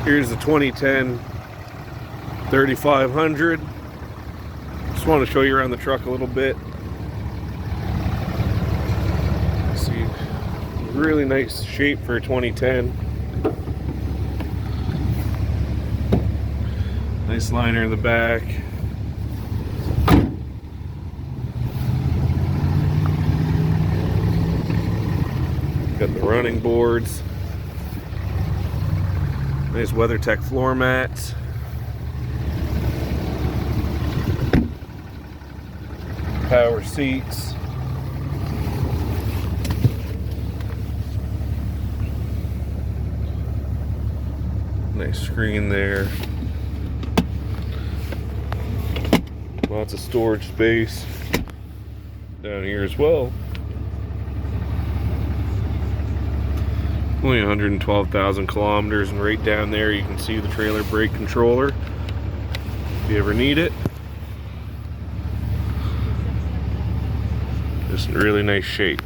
Here's the 2010 3500. Just want to show you around the truck a little bit. See, really nice shape for a 2010. Nice liner in the back. Got the running boards. Nice WeatherTech floor mats. Power seats. Nice screen there. Lots of storage space down here as well. Only 112,000 kilometers, and right down there you can see the trailer brake controller if you ever need it. Just in really nice shape.